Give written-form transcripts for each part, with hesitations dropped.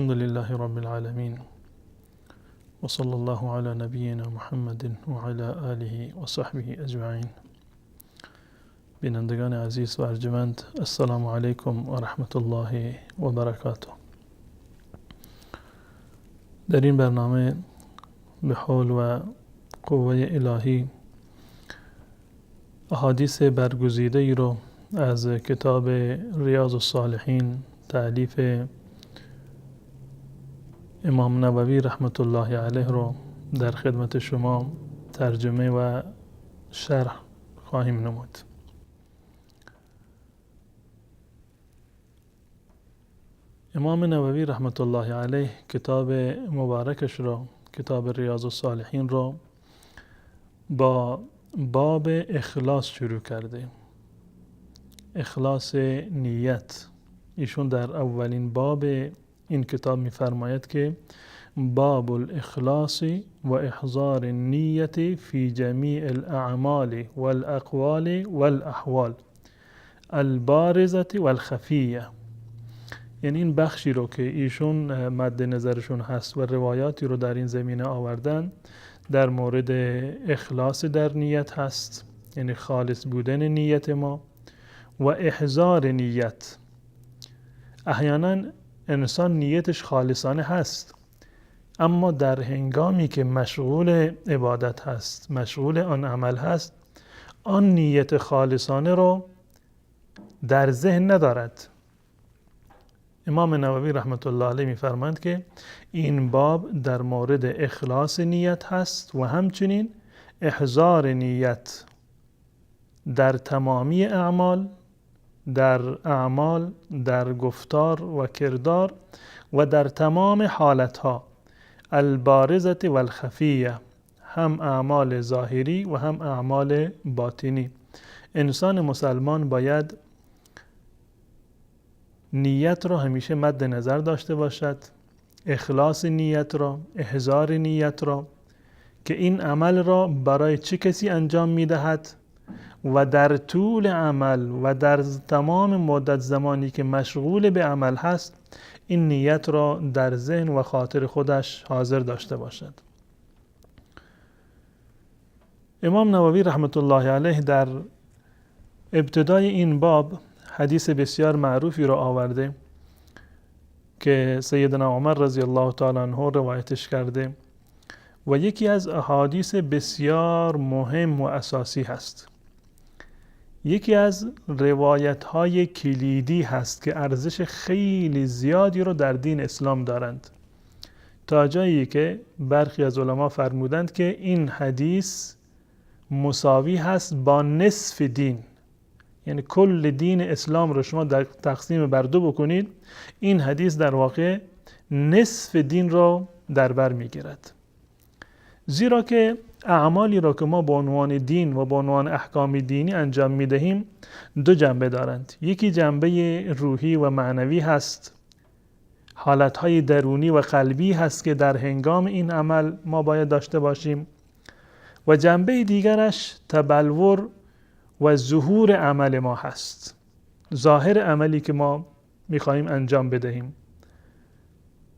الحمد لله رب العالمين وصلى الله على نبينا محمد وعلى آله وصحبه أجمعين. بینندگان عزیز و ارجمند، السلام علیکم و رحمت الله و برکاته. در این برنامه به حول و قوه الهی احادیث برگزیده ای رو از کتاب ریاض الصالحین تألیف امام نووی رحمت الله علیه رو در خدمت شما ترجمه و شرح خواهیم نمود. امام نووی رحمت الله علیه کتاب مبارکش رو، کتاب ریاض الصالحین رو با باب اخلاص شروع کرده. اخلاص نیت. ایشون در اولین باب این کتاب می‌فرماید که باب الاخلاص و احضار النیت فی جمیع الاعمال والاقوال والاحوال البارزة والخفیه. یعنی این بخشی رو که ایشون مد نظرشون هست و روایاتی رو در این زمینه آوردن در مورد اخلاص در نیت هست، یعنی خالص بودن نیت ما، و احضار نیت. احیانا انسان نیتش خالصانه هست، اما در هنگامی که مشغول عبادت هست، مشغول آن عمل هست، آن نیت خالصانه رو در ذهن ندارد. امام نووی رحمت الله علیه می‌فرمایند که این باب در مورد اخلاص نیت هست و همچنین احضار نیت در تمامی اعمال، در گفتار و کردار و در تمام حالتها البارزة والخفیه، هم اعمال ظاهری و هم اعمال باطنی. انسان مسلمان باید نیت را همیشه مد نظر داشته باشد، اخلاص نیت را، احضار نیت را، که این عمل را برای چه کسی انجام می‌دهد و در طول عمل و در تمام مدت زمانی که مشغول به عمل هست این نیت را در ذهن و خاطر خودش حاضر داشته باشد. امام نووی رحمت الله علیه در ابتدای این باب حدیث بسیار معروفی را آورده که سیدنا عمر رضی الله تعالی عنه روایتش کرده و یکی از احادیث بسیار مهم و اساسی هست. یکی از روایت‌های کلیدی هست که ارزش خیلی زیادی رو در دین اسلام دارند، تا جایی که برخی از علما فرمودند که این حدیث مساوی هست با نصف دین. یعنی کل دین اسلام رو شما در تقسیم بر دو بکنید، این حدیث در واقع نصف دین رو در بر میگیرد. زیرا که اعمالی را که ما به عنوان دین و به عنوان احکام دینی انجام میدهیم دو جنبه دارند. یکی جنبه روحی و معنوی هست، حالتهای درونی و قلبی هست که در هنگام این عمل ما باید داشته باشیم، و جنبه دیگرش تبلور و ظهور عمل ما هست، ظاهر عملی که ما میخواییم انجام بدهیم.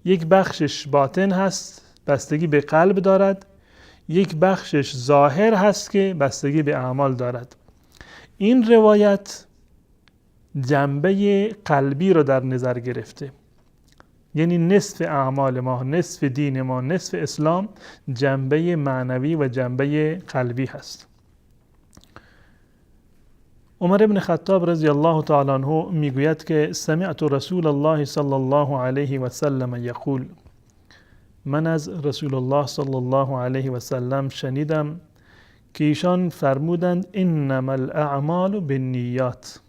یک بخشش باطن هست، بستگی به قلب دارد، یک بخشش ظاهر هست که بستگی به اعمال دارد. این روایت جنبه قلبی رو در نظر گرفته، یعنی نصف اعمال ما، نصف دین ما، نصف اسلام جنبه معنوی و جنبه قلبی هست. عمر ابن خطاب رضی الله تعالی عنه میگوید که سمعت رسول الله صلی الله علیه و سلم یقول، من از رسول الله صلی الله علیه و سلم شنیدم که ایشان فرمودند انما الاعمال بالنیات.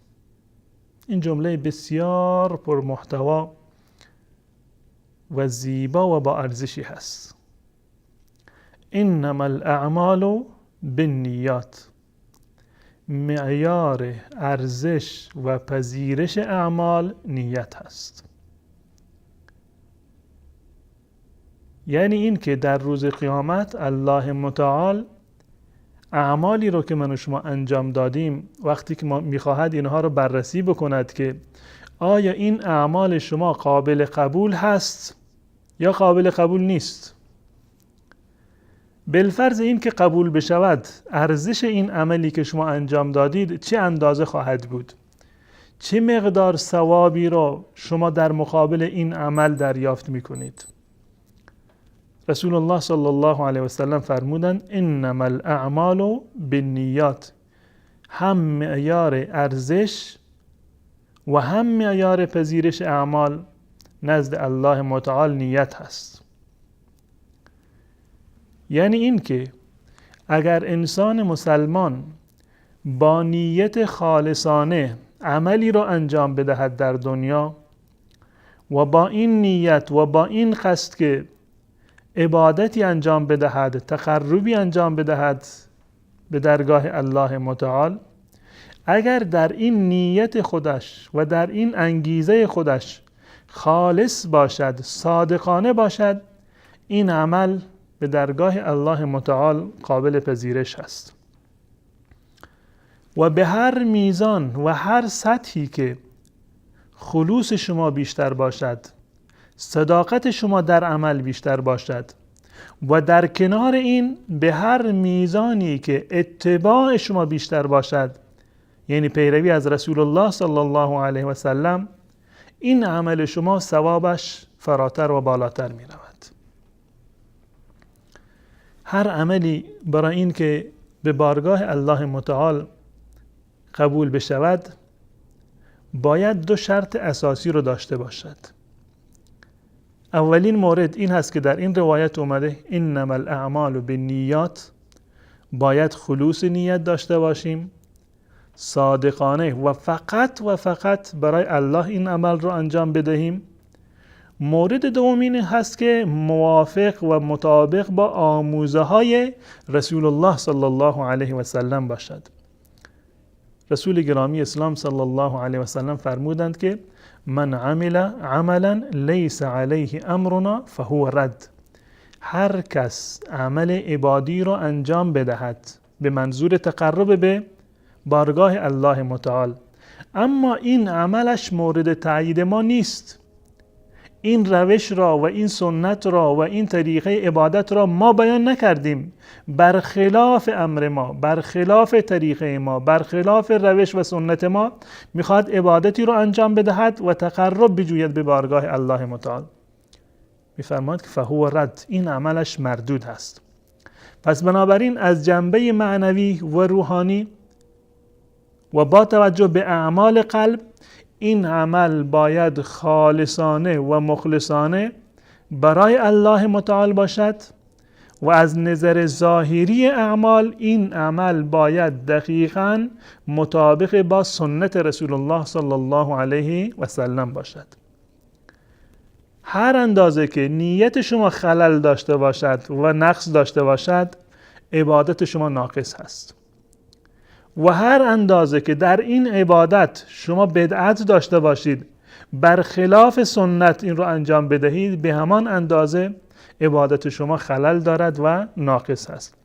این جمله بسیار پر محتوا و زیبا و با ارزشی هست. انما الاعمال بالنیات، معیار ارزش و پذیرش اعمال نیت هست. یعنی این که در روز قیامت الله متعال اعمالی رو که من و شما انجام دادیم وقتی که ما میخواهد اینها رو بررسی بکند که آیا این اعمال شما قابل قبول هست یا قابل قبول نیست. بالفرض این که قبول بشود، ارزش این عملی که شما انجام دادید چه اندازه خواهد بود؟ چه مقدار ثوابی را شما در مقابل این عمل دریافت میکنید؟ رسول الله صلی الله علیه و سلم فرمودند انما الاعمال بالنیات، هم معیار ارزش و هم معیار پذیرش اعمال نزد الله متعال نیت هست. یعنی این که اگر انسان مسلمان با نیت خالصانه عملی را انجام بدهد در دنیا و با این نیت و با این قصد که عبادتی انجام بدهد، تقربی انجام بدهد به درگاه الله متعال، اگر در این نیت خودش و در این انگیزه خودش خالص باشد، صادقانه باشد، این عمل به درگاه الله متعال قابل پذیرش است. و به هر میزان و هر سطحی که خلوص شما بیشتر باشد، صداقت شما در عمل بیشتر باشد و در کنار این به هر میزانی که اتباع شما بیشتر باشد، یعنی پیروی از رسول الله صلی الله علیه و سلم، این عمل شما ثوابش فراتر و بالاتر می رود. هر عملی برای این که به بارگاه الله متعال قبول بشود باید دو شرط اساسی رو داشته باشد. اولین مورد این هست که در این روایت اومده انما الاعمال بالنیات، باید خلوص نیت داشته باشیم، صادقانه و فقط برای الله این عمل رو انجام بدهیم. مورد دوم این هست که موافق و مطابق با آموزه های رسول الله صلی الله علیه و سلم باشد. رسول گرامی اسلام صلی الله علیه و سلم فرمودند که من عمل عملا لیس علیه امرنا فهو رد. هر کس عمل عبادی رو انجام بدهد به منظور تقرب به بارگاه الله متعال، اما این عملش مورد تأیید ما نیست، این روش را و این سنت را و این طریقه عبادت را ما بیان نکردیم، برخلاف امر ما، برخلاف طریقه ما، برخلاف روش و سنت ما میخواد عبادتی را انجام بدهد و تقرب بجوید به بارگاه الله متعال، میفرماید که فهو رد، این عملش مردود هست. پس بنابراین از جنبه معنوی و روحانی و با توجه به اعمال قلب، این عمل باید خالصانه و مخلصانه برای الله متعال باشد و از نظر ظاهری اعمال این عمل باید دقیقاً مطابق با سنت رسول الله صلی الله علیه و سلم باشد. هر اندازه که نیت شما خلل داشته باشد و نقص داشته باشد، عبادت شما ناقص هست. و هر اندازه که در این عبادت شما بدعت داشته باشید، برخلاف سنت این رو انجام بدهید، به همان اندازه عبادت شما خلل دارد و ناقص هست.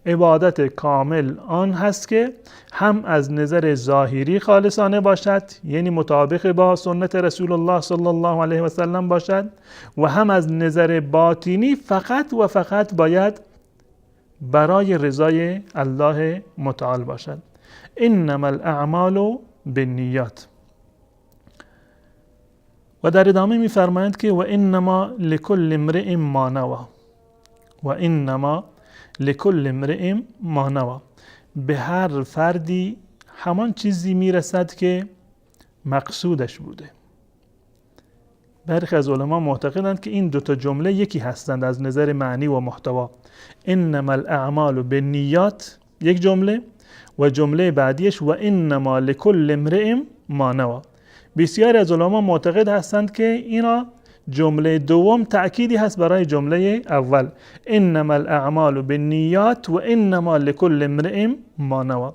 عبادت کامل آن هست که هم از نظر ظاهری خالصانه باشد، یعنی مطابق با سنت رسول الله صلی الله علیه و سلم باشد، و هم از نظر باطنی فقط و فقط باید برای رضای الله متعال باشد. انما الاعمال بالنیات. و در ادامه می‌فرمایند که و انما لكل امرئ ما نوى، و انما لكل امرئ ما نوى، به هر فردی همان چیزی میرسد که مقصودش بوده. برخی از علما معتقدند که این دوتا جمله یکی هستند از نظر معنی و محتوا. انما الاعمال بالنیات یک جمله و جمله بعدیش و انما لكل امرئ ما نوى. بسیاری از علما معتقد هستند که اینا جمله دوم تأکیدی هست برای جمله اول، انما الاعمال بالنیات و انما لكل امرئ ما نوى.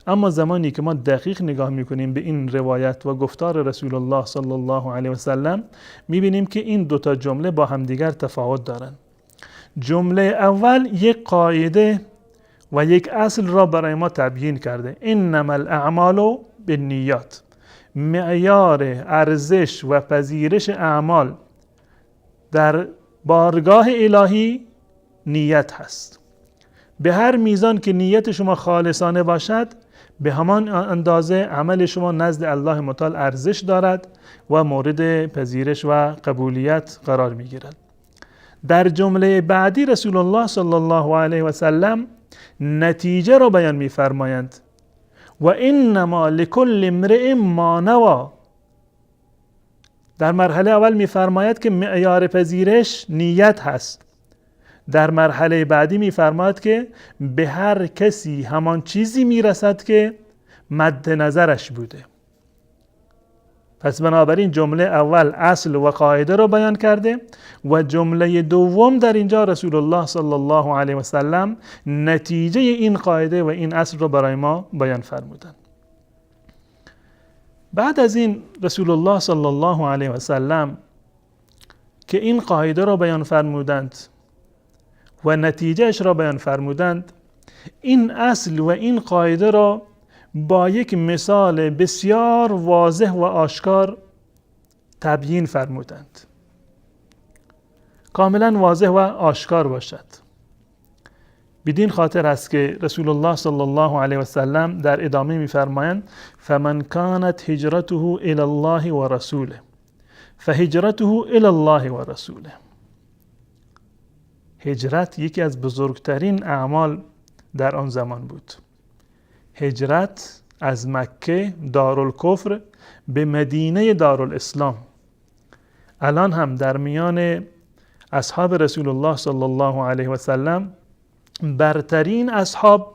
اما زمانی که ما دقیق نگاه میکنیم به این روایت و گفتار رسول الله صلی الله علیه و سلم، میبینیم که این دوتا جمله با همدیگر تفاوت دارند. جمله اول یک قاعده و یک اصل را برای ما تبیین کرده، انما الاعمال بالنیات، معیار ارزش و پذیرش اعمال در بارگاه الهی نیت هست. به هر میزان که نیت شما خالصانه باشد، به همان اندازه عمل شما نزد الله متعال ارزش دارد و مورد پذیرش و قبولیت قرار می گیرد. در جمله بعدی رسول الله صلی الله علیه و سلم نتیجه را بیان می فرمایند و انما لکل امرئ ما نوی. در مرحله اول می فرماید که معیار پذیرش نیت هست. در مرحله بعدی می فرماید که به هر کسی همان چیزی می رسد که مد نظرش بوده. پس بنابراین جمله اول اصل و قاعده رو بیان کرده و جمله دوم در اینجا رسول الله صلی الله علیه و سلم نتیجه این قاعده و این اصل رو برای ما بیان فرمودند. بعد از این رسول الله صلی الله علیه و سلم که این قاعده رو بیان فرمودند و نتیجهش را بیان فرمودند، این اصل و این قاعده را با یک مثال بسیار واضح و آشکار تبیین فرمودند، کاملا واضح و آشکار باشد. بدین خاطر است که رسول الله صلی الله علیه و سلم در ادامه می‌فرمایند فمن كانت هجرته الی الله و رسوله فهجرته الی الله و رسوله. هجرت یکی از بزرگترین اعمال در آن زمان بود. هجرت از مکه دارالکفر به مدینه دارالاسلام. الان هم در میان اصحاب رسول الله صلی الله علیه و سلم برترین اصحاب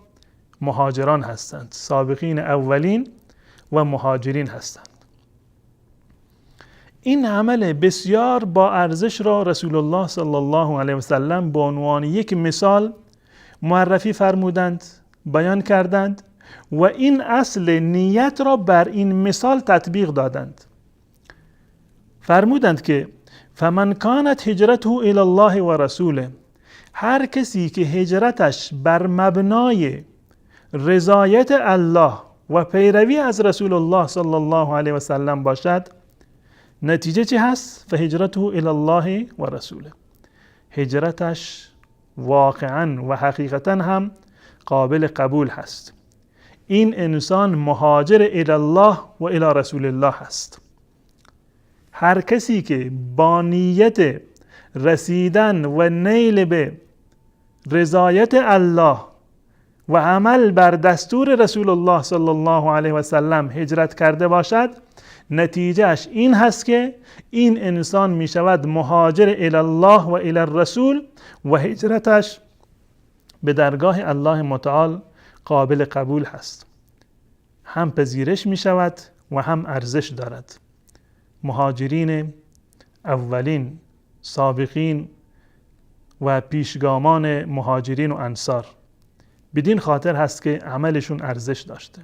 مهاجران هستند، سابقین اولین و مهاجرین هستند. این عمل بسیار با ارزش را رسول الله صلی الله علیه و سلم به عنوان یک مثال معرفی فرمودند، بیان کردند و این اصل نیت را بر این مثال تطبیق دادند. فرمودند که فمن کانت هجرته الی الله و رسوله، هر کسی که هجرتش بر مبنای رضایت الله و پیروی از رسول الله صلی الله علیه و سلم باشد، نتیجه چی هست؟ فهجرته الی الله و رسوله. هجرتش واقعا و حقیقتا هم قابل قبول هست. این انسان مهاجر الی الله و الی رسول الله هست. هر کسی که با نیت رسیدن و نیل به رضایت الله و عمل بر دستور رسول الله صلی الله علیه و سلم هجرت کرده باشد، نتیجهش این هست که این انسان می شود مهاجر الی الله و الی الرسول و هجرتش به درگاه الله متعال قابل قبول هست. هم پذیرش می شود و هم ارزش دارد. مهاجرین اولین، سابقین و پیشگامان مهاجرین و انصار، بدین خاطر هست که عملشون ارزش داشته.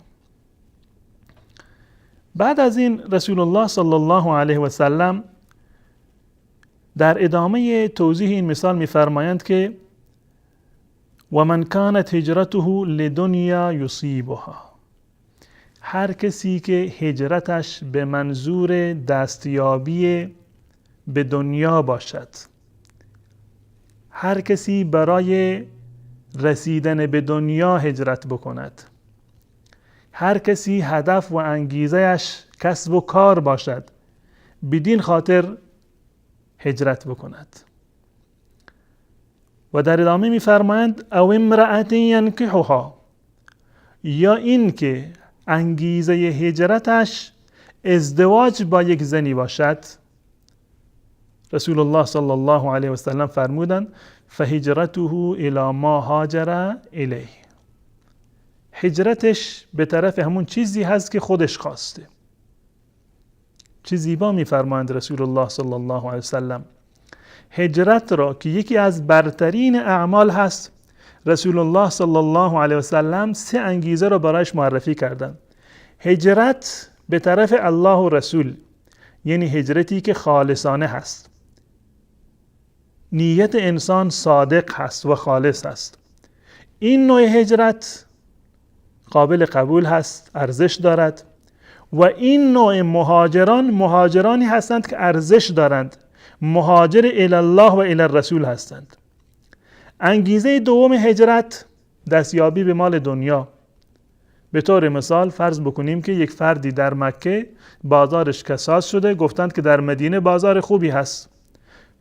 بعد از این رسول الله صلی الله علیه و سلم در ادامه توضیح این مثال می‌فرمایند که و من کانت هجرته لدنیا یصیبها، هر کسی که هجرتش به منظور دستیابی به دنیا باشد، هر کسی برای رسیدن به دنیا هجرت بکند، هر کسی هدف و انگیزهش کسب و کار باشد، بدین خاطر هجرت بکند. و در ادامه می‌فرمایند او امرأة ینکحها، یا این که انگیزه هجرتش ازدواج با یک زنی باشد. رسول الله صلی الله علیه و سلم فرمودند فهجرته الی ما هاجر الیه، هجرتش به طرف همون چیزی هست که خودش خواسته. چه زیبا می‌فرمایند رسول الله صلی الله علیه و سلم. هجرت را که یکی از برترین اعمال هست، رسول الله صلی الله علیه و سلم سه انگیزه را برایش معرفی کردند. هجرت به طرف الله و رسول، یعنی هجرتی که خالصانه هست، نیت انسان صادق هست و خالص هست. این نوع هجرت قابل قبول هست، ارزش دارد. و این نوع مهاجرانی هستند که ارزش دارند. مهاجر الی الله و الی الرسول هستند. انگیزه دوم هجرت دستیابی به مال دنیا. به طور مثال فرض بکنیم که یک فردی در مکه بازارش کساد شده، گفتند که در مدینه بازار خوبی هست.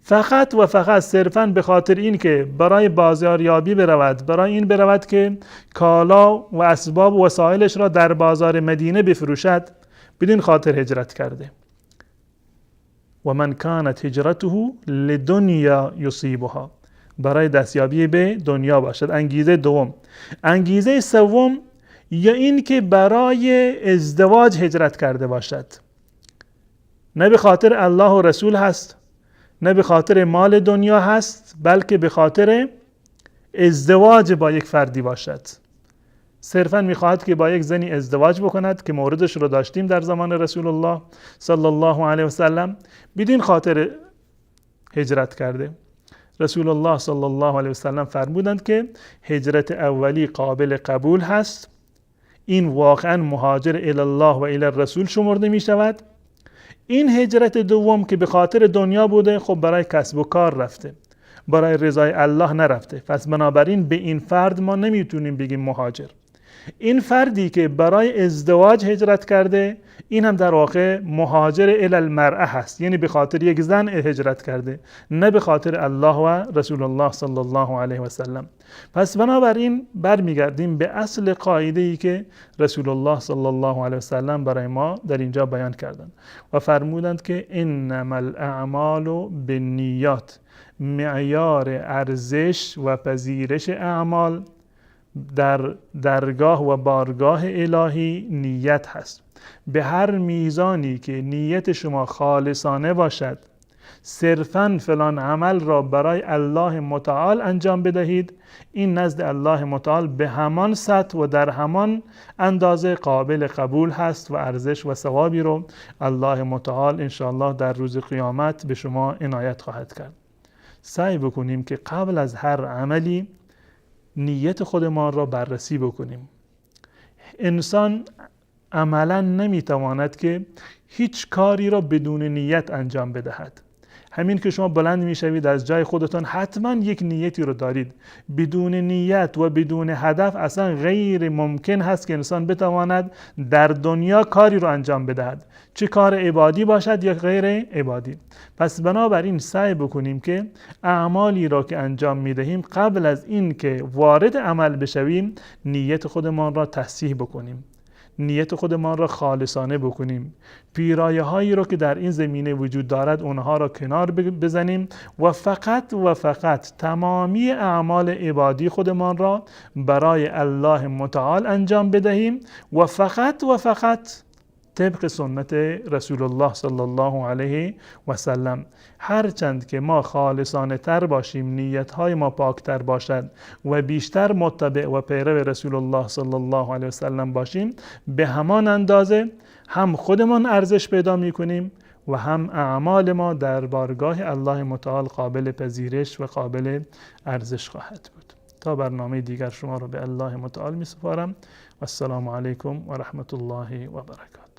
فقط و فقط صرفاً به خاطر این که برای بازاریابی برود، برای این برود که کالا و اسباب و وسایلش را در بازار مدینه بفروشد، بدین خاطر هجرت کرده. و من کانت هجرته لدنیا یصیبها، برای دستیابی به دنیا باشد. انگیزه دوم. انگیزه سوم یا این که برای ازدواج هجرت کرده باشد، نه به خاطر الله و رسول هست، نه به خاطر مال دنیا هست، بلکه به خاطر ازدواج با یک فردی باشد. صرفاً میخواهد که با یک زنی ازدواج بکند که موردش رو داشتیم در زمان رسول الله صلی الله علیه و سلم. بدین خاطر هجرت کرده. رسول الله صلی الله علیه و سلم فرمودند که هجرت اولی قابل قبول هست، این واقعاً مهاجر الی الله و الی الرسول شمرده می شود. این هجرت دوم که به خاطر دنیا بوده، خب برای کسب و کار رفته، برای رضای الله نرفته، پس بنابراین به این فرد ما نمیتونیم بگیم مهاجر. این فردی که برای ازدواج هجرت کرده، این هم در واقع مهاجر الی المرأه هست، یعنی به خاطر یک زن هجرت کرده، نه به خاطر الله و رسول الله صلی الله علیه و سلم. پس بنابراین برمیگردیم به اصل قاعده ای که رسول الله صلی الله علیه و سلم برای ما در اینجا بیان کردند و فرمودند که انما الاعمال بالنیات، معیار ارزش و پذیرش اعمال در درگاه و بارگاه الهی نیت هست. به هر میزانی که نیت شما خالصانه باشد، صرفاً فلان عمل را برای الله متعال انجام بدهید، این نزد الله متعال به همان سطح و در همان اندازه قابل قبول هست و ارزش و ثوابی رو الله متعال انشاءالله در روز قیامت به شما عنایت خواهد کرد. سعی بکنیم که قبل از هر عملی نیت خودمان را بررسی بکنیم. انسان عملا نمیتواند که هیچ کاری را بدون نیت انجام بدهد. همین که شما بلند میشوید از جای خودتان، حتما یک نیتی رو دارید. بدون نیت و بدون هدف اصلا غیر ممکن هست که انسان بتواند در دنیا کاری رو انجام بدهد، چه کار عبادی باشد یا غیر عبادی. پس بنابراین سعی بکنیم که اعمالی را که انجام میدهیم قبل از این که وارد عمل بشویم نیت خودمان را تصحیح بکنیم، نیت خودمان را خالصانه بکنیم، پیرایه هایی را که در این زمینه وجود دارد اونها را کنار بزنیم و فقط تمامی اعمال عبادی خودمان را برای الله متعال انجام بدهیم و فقط طبق سنت رسول الله صلی الله علیه و سلم. هرچند که ما خالصانه تر باشیم، نیت های ما پاک تر باشد و بیشتر متبع و پیرو رسول الله صلی الله علیه و سلم باشیم، به همان اندازه هم خودمان ارزش پیدا می کنیم و هم اعمال ما در بارگاه الله متعال قابل پذیرش و قابل ارزش خواهد بود. تا برنامه دیگر شما را به الله متعال می سپارم و السلام علیکم و رحمت الله و برکاته.